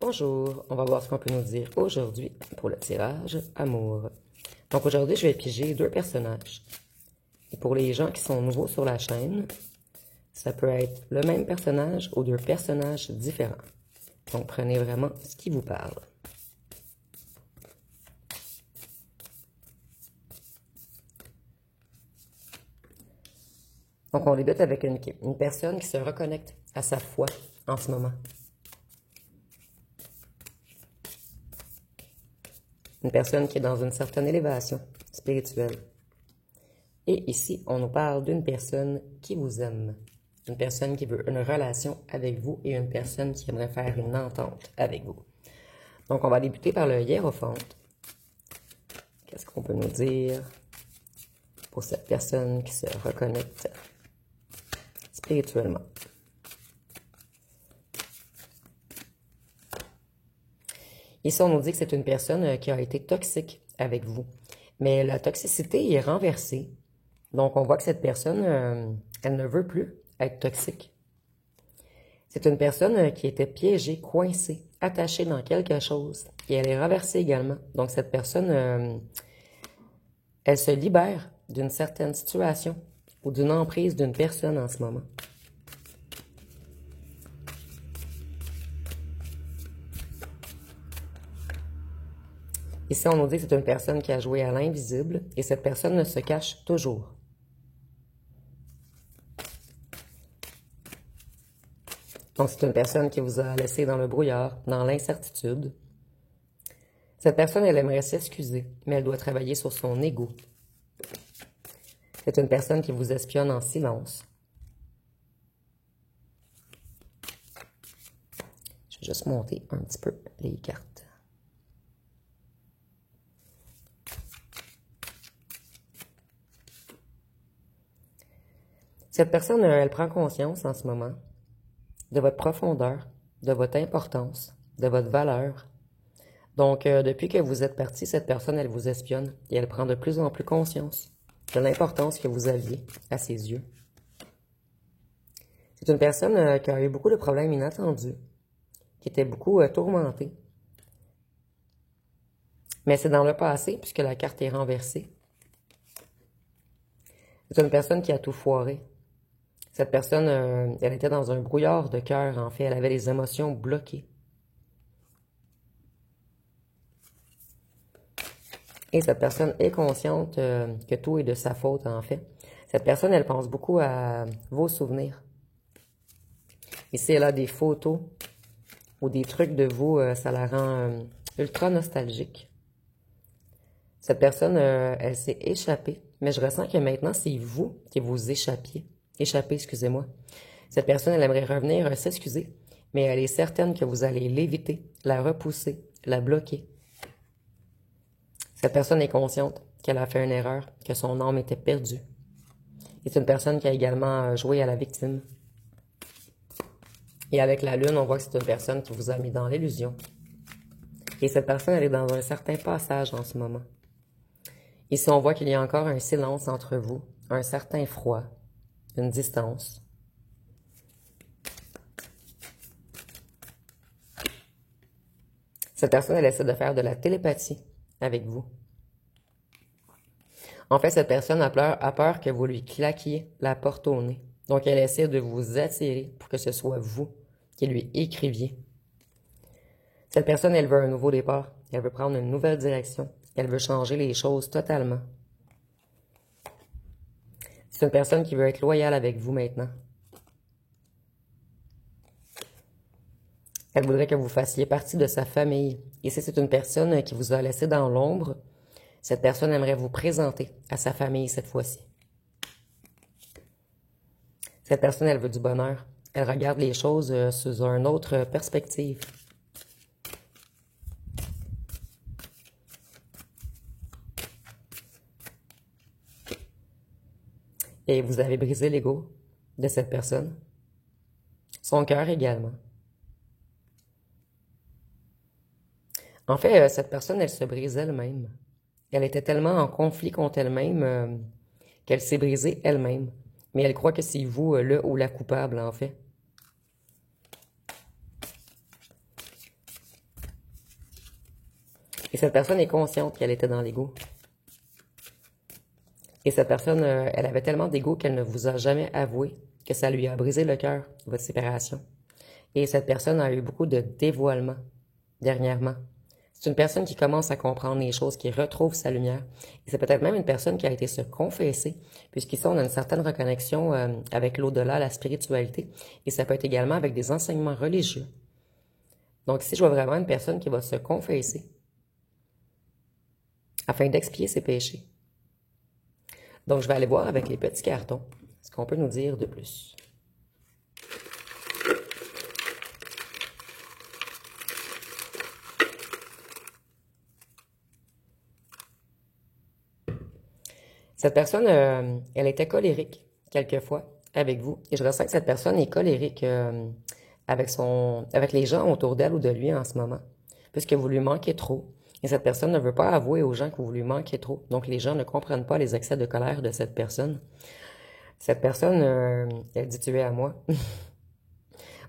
Bonjour, on va voir ce qu'on peut nous dire aujourd'hui pour le tirage amour. Donc aujourd'hui, je vais piger deux personnages. Et pour les gens qui sont nouveaux sur la chaîne, ça peut être le même personnage ou deux personnages différents. Donc prenez vraiment ce qui vous parle. Donc on débute avec une personne qui se reconnecte à sa foi en ce moment. Une personne qui est dans une certaine élévation spirituelle. Et ici, on nous parle d'une personne qui vous aime. Une personne qui veut une relation avec vous et une personne qui aimerait faire une entente avec vous. Donc, on va débuter par le hiérophante. Qu'est-ce qu'on peut nous dire pour cette personne qui se reconnecte spirituellement? Ici, on nous dit que c'est une personne qui a été toxique avec vous. Mais la toxicité est renversée. Donc, on voit que cette personne, elle ne veut plus être toxique. C'est une personne qui était piégée, coincée, attachée dans quelque chose. Et elle est renversée également. Donc, cette personne, elle se libère d'une certaine situation ou d'une emprise d'une personne en ce moment. Ici, on nous dit que c'est une personne qui a joué à l'invisible et cette personne ne se cache toujours. Donc, c'est une personne qui vous a laissé dans le brouillard, dans l'incertitude. Cette personne, elle aimerait s'excuser, mais elle doit travailler sur son ego. C'est une personne qui vous espionne en silence. Je vais juste monter un petit peu les cartes. Cette personne, elle prend conscience en ce moment de votre profondeur, de votre importance, de votre valeur. Donc, depuis que vous êtes parti, cette personne, elle vous espionne et elle prend de plus en plus conscience de l'importance que vous aviez à ses yeux. C'est une personne qui a eu beaucoup de problèmes inattendus, qui était beaucoup tourmentée. Mais c'est dans le passé, puisque la carte est renversée. C'est une personne qui a tout foiré. Cette personne, elle était dans un brouillard de cœur, en fait. Elle avait les émotions bloquées. Et cette personne est consciente que tout est de sa faute, en fait. Cette personne, elle pense beaucoup à vos souvenirs. Ici, elle a des photos ou des trucs de vous, ça la rend ultra nostalgique. Cette personne, elle s'est échappée, mais je ressens que maintenant, c'est vous qui vous échappiez. Échappée, excusez-moi. Cette personne, elle aimerait revenir s'excuser, mais elle est certaine que vous allez l'éviter, la repousser, la bloquer. Cette personne est consciente qu'elle a fait une erreur, que son âme était perdue. Et c'est une personne qui a également joué à la victime. Et avec la lune, on voit que c'est une personne qui vous a mis dans l'illusion. Et cette personne, elle est dans un certain passage en ce moment. Ici, on voit qu'il y a encore un silence entre vous, un certain froid, une distance. Cette personne, elle essaie de faire de la télépathie avec vous. En fait, cette personne a peur que vous lui claquiez la porte au nez. Donc, elle essaie de vous attirer pour que ce soit vous qui lui écriviez. Cette personne, elle veut un nouveau départ. Elle veut prendre une nouvelle direction. Elle veut changer les choses totalement. C'est une personne qui veut être loyale avec vous maintenant. Elle voudrait que vous fassiez partie de sa famille. Et si c'est une personne qui vous a laissé dans l'ombre, cette personne aimerait vous présenter à sa famille cette fois-ci. Cette personne, elle veut du bonheur. Elle regarde les choses sous une autre perspective. Et vous avez brisé l'ego de cette personne. Son cœur également. En fait, cette personne, elle se brise elle-même. Elle était tellement en conflit contre elle-même qu'elle s'est brisée elle-même. Mais elle croit que c'est vous, le ou la coupable, en fait. Et cette personne est consciente qu'elle était dans l'ego. Et cette personne, elle avait tellement d'ego qu'elle ne vous a jamais avoué que ça lui a brisé le cœur, votre séparation. Et cette personne a eu beaucoup de dévoilement dernièrement. C'est une personne qui commence à comprendre les choses, qui retrouve sa lumière. Et c'est peut-être même une personne qui a été se confesser, puisqu'ici, on a une certaine reconnexion avec l'au-delà, la spiritualité. Et ça peut être également avec des enseignements religieux. Donc ici, je vois vraiment une personne qui va se confesser afin d'expier ses péchés. Donc, je vais aller voir avec les petits cartons ce qu'on peut nous dire de plus. Cette personne, elle était colérique quelquefois avec vous. Et je ressens que cette personne est colérique avec les gens autour d'elle ou de lui en ce moment, puisque vous lui manquez trop. Et cette personne ne veut pas avouer aux gens que vous lui manquez trop. Donc, les gens ne comprennent pas les excès de colère de cette personne. Cette personne, elle dit « tu es à moi ».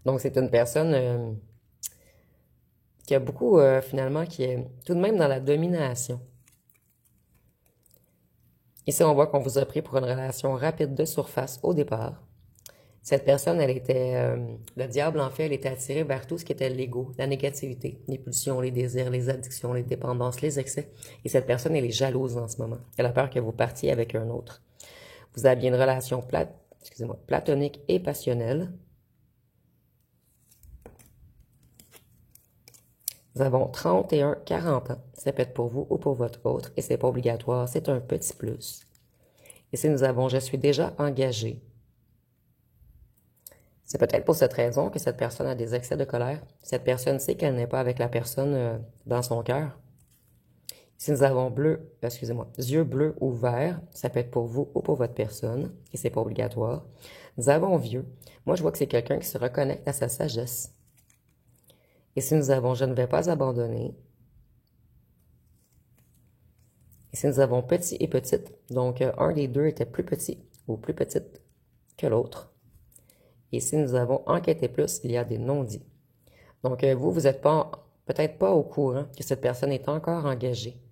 Donc, c'est une personne qui a beaucoup, finalement, qui est tout de même dans la domination. Ici, on voit qu'on vous a pris pour une relation rapide de surface au départ. Cette personne, elle était... le diable, en fait, elle était attirée vers tout ce qui était l'ego, la négativité, les pulsions, les désirs, les addictions, les dépendances, les excès. Et cette personne, elle est jalouse en ce moment. Elle a peur que vous partiez avec un autre. Vous aviez une relation platonique et passionnelle. Nous avons 31, 40 ans. Ça peut être pour vous ou pour votre autre. Et c'est pas obligatoire, c'est un petit plus. Ici, nous avons « je suis déjà engagé ». C'est peut-être pour cette raison que cette personne a des excès de colère. Cette personne sait qu'elle n'est pas avec la personne dans son cœur. Si nous avons yeux bleus ou verts, ça peut être pour vous ou pour votre personne, et c'est pas obligatoire. Nous avons vieux. Moi, je vois que c'est quelqu'un qui se reconnecte à sa sagesse. Et si nous avons je ne vais pas abandonner. Et si nous avons petit et petite, donc un des deux était plus petit ou plus petite que l'autre. Et si nous avons enquêté plus, il y a des non-dits. Donc, vous n'êtes peut-être pas au courant que cette personne est encore engagée.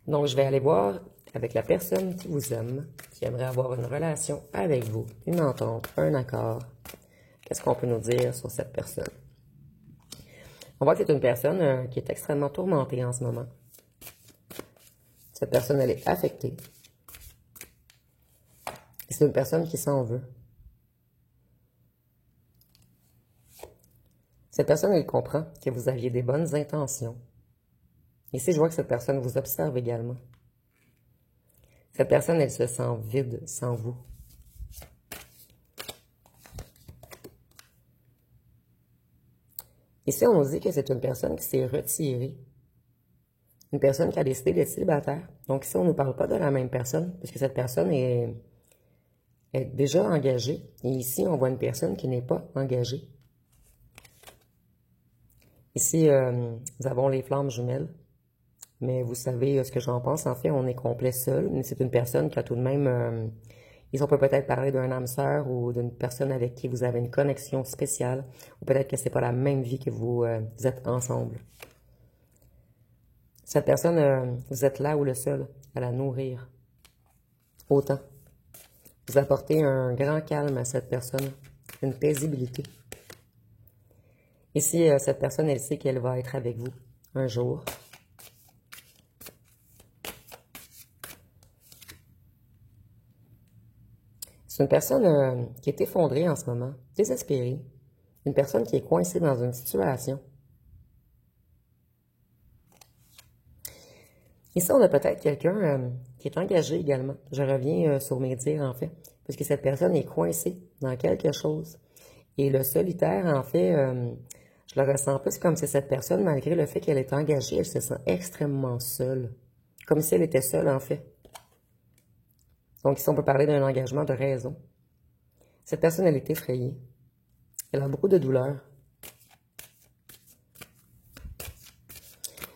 Donc, je vais aller voir avec la personne qui vous aime, qui aimerait avoir une relation avec vous, une entente, un accord. Qu'est-ce qu'on peut nous dire sur cette personne? On voit que c'est une personne qui est extrêmement tourmentée en ce moment. Cette personne, elle est affectée. Et c'est une personne qui s'en veut. Cette personne, elle comprend que vous aviez des bonnes intentions. Ici, je vois que cette personne vous observe également. Cette personne, elle se sent vide sans vous. Ici, on nous dit que c'est une personne qui s'est retirée. Une personne qui a décidé d'être célibataire. Donc ici, on ne nous parle pas de la même personne, puisque cette personne est déjà engagée. Et ici, on voit une personne qui n'est pas engagée. Ici, nous avons les flammes jumelles. Mais vous savez ce que j'en pense. En fait, on est complet seul. Mais c'est une personne qui a tout de même... ici, on peut peut-être parler d'un âme sœur ou d'une personne avec qui vous avez une connexion spéciale. Ou peut-être que ce n'est pas la même vie que vous êtes ensemble. Cette personne, vous êtes là ou le seul à la nourrir. Autant. Vous apportez un grand calme à cette personne. Une paisibilité. Ici, cette personne, elle sait qu'elle va être avec vous un jour. C'est une personne qui est effondrée en ce moment, désespérée. Une personne qui est coincée dans une situation. Ici, on a peut-être quelqu'un qui est engagé également. Je reviens sur mes dires, en fait, parce que cette personne est coincée dans quelque chose. Et le solitaire, en fait, je le ressens plus comme si cette personne, malgré le fait qu'elle est engagée, elle se sent extrêmement seule. Comme si elle était seule, en fait. Donc ici, on peut parler d'un engagement de raison. Cette personne, elle est effrayée. Elle a beaucoup de douleur.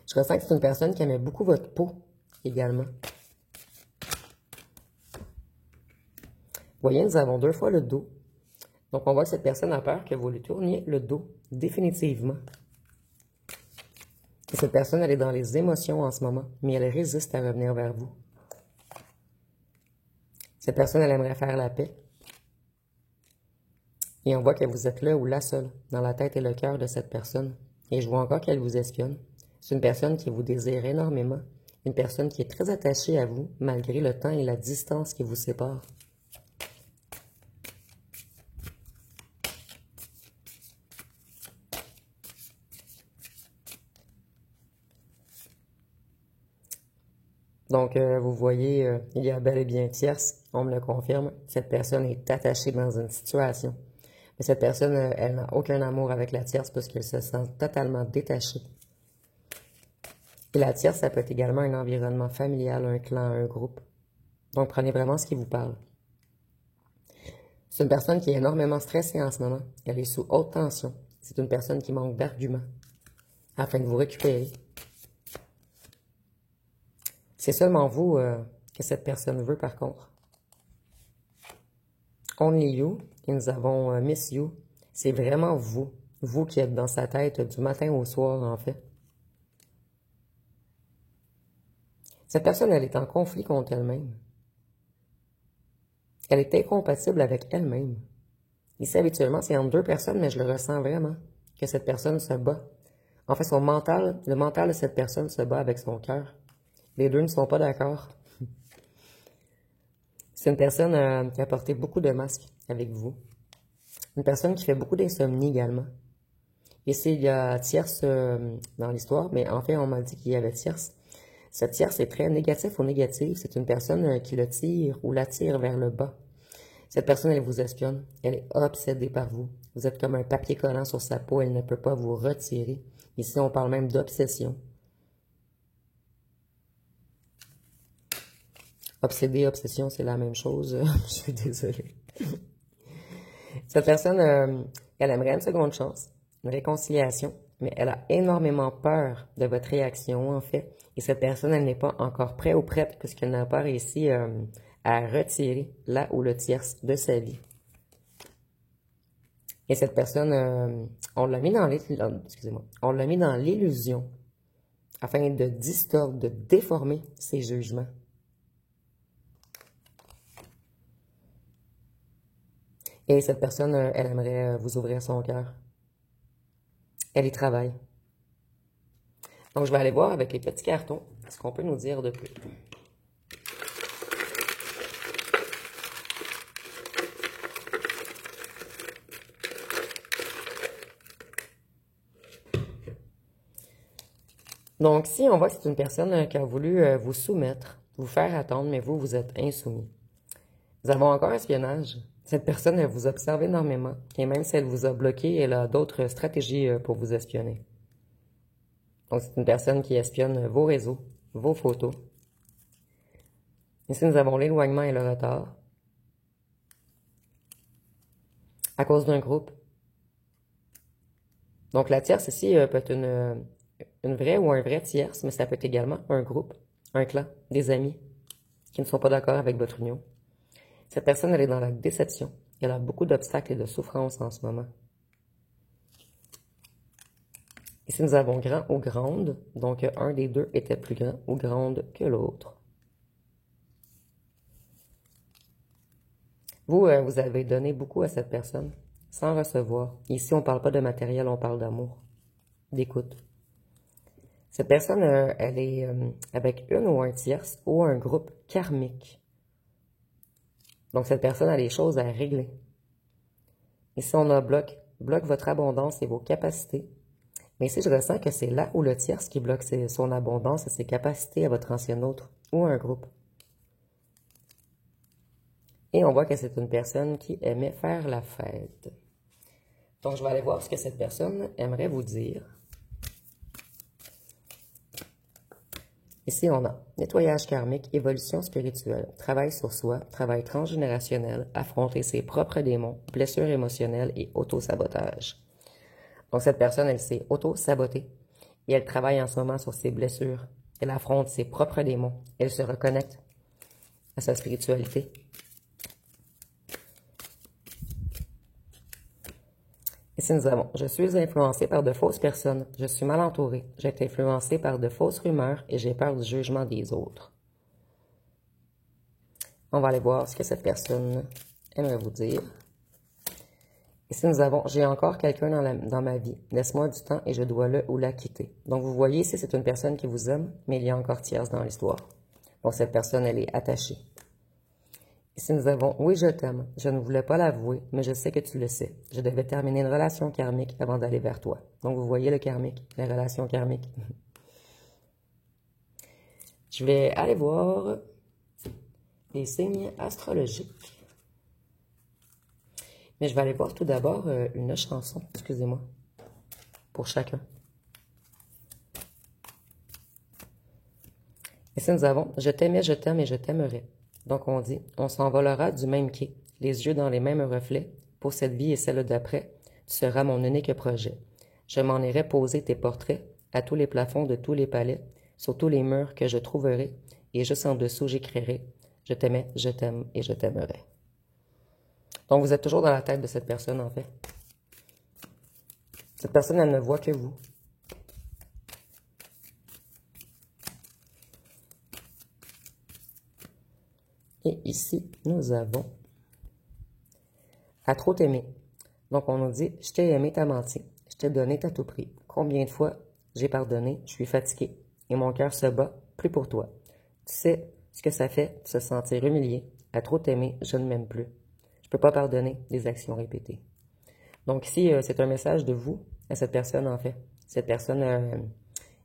Je ressens que c'est une personne qui aimait beaucoup votre peau également. Vous voyez, nous avons 2 fois le dos. Donc, on voit que cette personne a peur que vous lui tourniez le dos, définitivement. Et cette personne, elle est dans les émotions en ce moment, mais elle résiste à revenir vers vous. Cette personne, elle aimerait faire la paix. Et on voit que vous êtes là ou là seule, dans la tête et le cœur de cette personne. Et je vois encore qu'elle vous espionne. C'est une personne qui vous désire énormément. Une personne qui est très attachée à vous, malgré le temps et la distance qui vous séparent. Donc, vous voyez, il y a bel et bien tierce, on me le confirme. Cette personne est attachée dans une situation. Mais cette personne, elle n'a aucun amour avec la tierce parce qu'elle se sent totalement détachée. Et la tierce, ça peut être également un environnement familial, un clan, un groupe. Donc, prenez vraiment ce qui vous parle. C'est une personne qui est énormément stressée en ce moment. Elle est sous haute tension. C'est une personne qui manque d'arguments afin de vous récupérer. C'est seulement vous que cette personne veut, par contre. Only you. Et nous avons Miss You. C'est vraiment vous. Vous qui êtes dans sa tête du matin au soir, en fait. Cette personne, elle est en conflit contre elle-même. Elle est incompatible avec elle-même. Ici, habituellement, c'est entre deux personnes, mais je le ressens vraiment, que cette personne se bat. En fait, son mental, le mental de cette personne se bat avec son cœur. Les deux ne sont pas d'accord. C'est une personne qui a porté beaucoup de masques avec vous. Une personne qui fait beaucoup d'insomnie également. Ici, il y a tierce dans l'histoire, mais en fait, on m'a dit qu'il y avait tierce. Cette tierce est très négatif ou négative. C'est une personne qui le tire ou l'attire vers le bas. Cette personne, elle vous espionne. Elle est obsédée par vous. Vous êtes comme un papier collant sur sa peau. Elle ne peut pas vous retirer. Ici, on parle même d'obsession. Obsédé, obsession, c'est la même chose. Je suis désolée. Cette personne, elle aimerait une seconde chance, une réconciliation, mais elle a énormément peur de votre réaction, en fait. Et cette personne, elle n'est pas encore prête ou prête, puisqu'elle n'a pas réussi à retirer la ou le tierce de sa vie. Et cette personne, on l'a mis dans on l'a mis dans l'illusion, afin de distordre, de déformer ses jugements. Et cette personne, elle aimerait vous ouvrir son cœur. Elle y travaille. Donc, je vais aller voir avec les petits cartons ce qu'on peut nous dire de plus. Donc, si on voit que c'est une personne qui a voulu vous soumettre, vous faire attendre, mais vous, vous êtes insoumis. Nous avons encore espionnage. Cette personne, elle vous observe énormément. Et même si elle vous a bloqué, elle a d'autres stratégies pour vous espionner. Donc, c'est une personne qui espionne vos réseaux, vos photos. Ici, nous avons l'éloignement et le retard. À cause d'un groupe. Donc, la tierce ici peut être une vraie ou un vrai tierce, mais ça peut être également un groupe, un clan, des amis qui ne sont pas d'accord avec votre union. Cette personne, elle est dans la déception. Elle a beaucoup d'obstacles et de souffrances en ce moment. Ici, nous avons grand ou grande. Donc, un des deux était plus grand ou grande que l'autre. Vous, vous avez donné beaucoup à cette personne sans recevoir. Ici, on ne parle pas de matériel, on parle d'amour, d'écoute. Cette personne, elle est avec une ou un tierce ou un groupe karmique. Donc, cette personne a des choses à régler. Ici, on a bloque votre abondance et vos capacités. Mais ici, je ressens que c'est là où le tierce qui bloque son abondance et ses capacités à votre ancien autre ou un groupe. Et on voit que c'est une personne qui aimait faire la fête. Donc, je vais aller voir ce que cette personne aimerait vous dire. Ici, on a nettoyage karmique, évolution spirituelle, travail sur soi, travail transgénérationnel, affronter ses propres démons, blessures émotionnelles et auto-sabotage. Donc, cette personne, elle s'est auto-sabotée et elle travaille en ce moment sur ses blessures. Elle affronte ses propres démons. Elle se reconnecte à sa spiritualité. Ici, Ici, nous avons « Je suis influencé par de fausses personnes. Je suis mal entouré. J'ai été influencé par de fausses rumeurs et j'ai peur du jugement des autres. » On va aller voir ce que cette personne aimerait vous dire. Ici, nous avons « J'ai encore quelqu'un dans ma vie. Laisse-moi du temps et je dois le ou la quitter. » Donc, vous voyez ici, c'est une personne qui vous aime, mais il y a encore tierce dans l'histoire. Donc, cette personne, elle est attachée. Ici, nous avons « Oui, je t'aime. Je ne voulais pas l'avouer, mais je sais que tu le sais. Je devais terminer une relation karmique avant d'aller vers toi. » Donc, vous voyez le karmique, la relation karmique. Je vais aller voir les signes astrologiques. Mais je vais aller voir tout d'abord une chanson, excusez-moi, pour chacun. Ici, nous avons « Je t'aimais, je t'aime et je t'aimerai. » Donc, on dit « On s'envolera du même quai, les yeux dans les mêmes reflets. Pour cette vie et celle d'après, tu seras mon unique projet. Je m'en irai poser tes portraits à tous les plafonds de tous les palais, sur tous les murs que je trouverai, et juste en dessous, j'écrirai « Je t'aimais, je t'aime et je t'aimerai. » Donc, vous êtes toujours dans la tête de cette personne, en fait. Cette personne, elle ne voit que vous. Et ici, nous avons « À trop t'aimer. » Donc, on nous dit « Je t'ai aimé, t'as menti. Je t'ai donné, t'as tout pris. Combien de fois j'ai pardonné, je suis fatigué. Et mon cœur se bat, plus pour toi. Tu sais ce que ça fait de se sentir humilié. À trop t'aimer, je ne m'aime plus. Je ne peux pas pardonner des actions répétées. » Donc ici, c'est un message de vous à cette personne, en fait. Cette personne,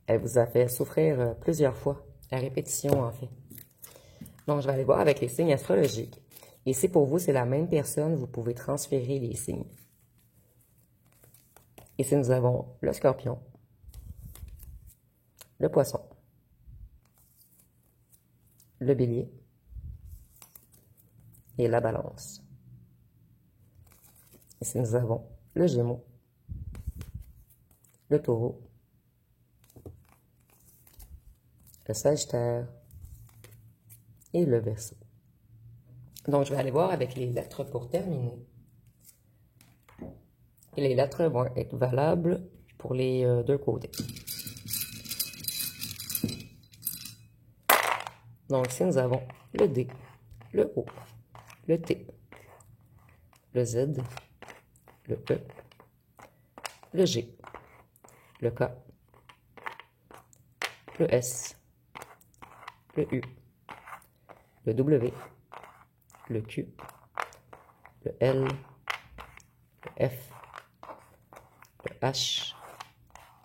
elle vous a fait souffrir plusieurs fois, à répétition, en fait. Donc, je vais aller voir avec les signes astrologiques. Et si pour vous, c'est la même personne, vous pouvez transférer les signes. Ici, nous avons le scorpion, le poisson, le bélier et la balance. Ici, nous avons le gémeau, le taureau, le sagittaire et le verseau. Donc, je vais aller voir avec les lettres pour terminer. Et les lettres vont être valables pour les deux côtés. Donc, ici, nous avons le D, le O, le T, le Z, le E, le G, le K, le S, le U, le W, le Q, le L, le F, le H,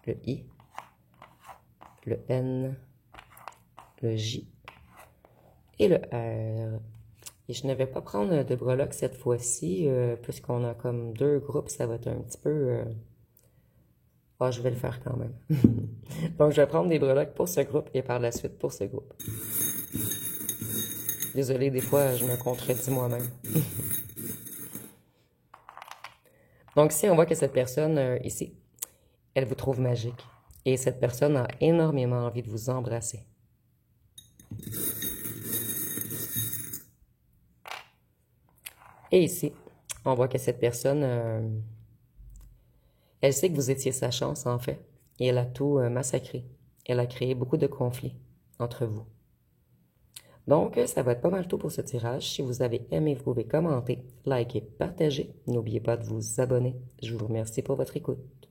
le I, le N, le J et le R. Et je ne vais pas prendre de breloques cette fois-ci, puisqu'on a comme deux groupes, ça va être un petit peu... Ah, je vais le faire quand même. Donc, je vais prendre des breloques pour ce groupe et par la suite pour ce groupe. Désolée, des fois, je me contredis moi-même. Donc, ici, on voit que cette personne, ici, elle vous trouve magique. Et cette personne a énormément envie de vous embrasser. Et ici, on voit que cette personne, elle sait que vous étiez sa chance, en fait. Et elle a tout massacré. Elle a créé beaucoup de conflits entre vous. Donc, ça va être pas mal tout pour ce tirage. Si vous avez aimé, vous pouvez commenter, liker, partager. N'oubliez pas de vous abonner. Je vous remercie pour votre écoute.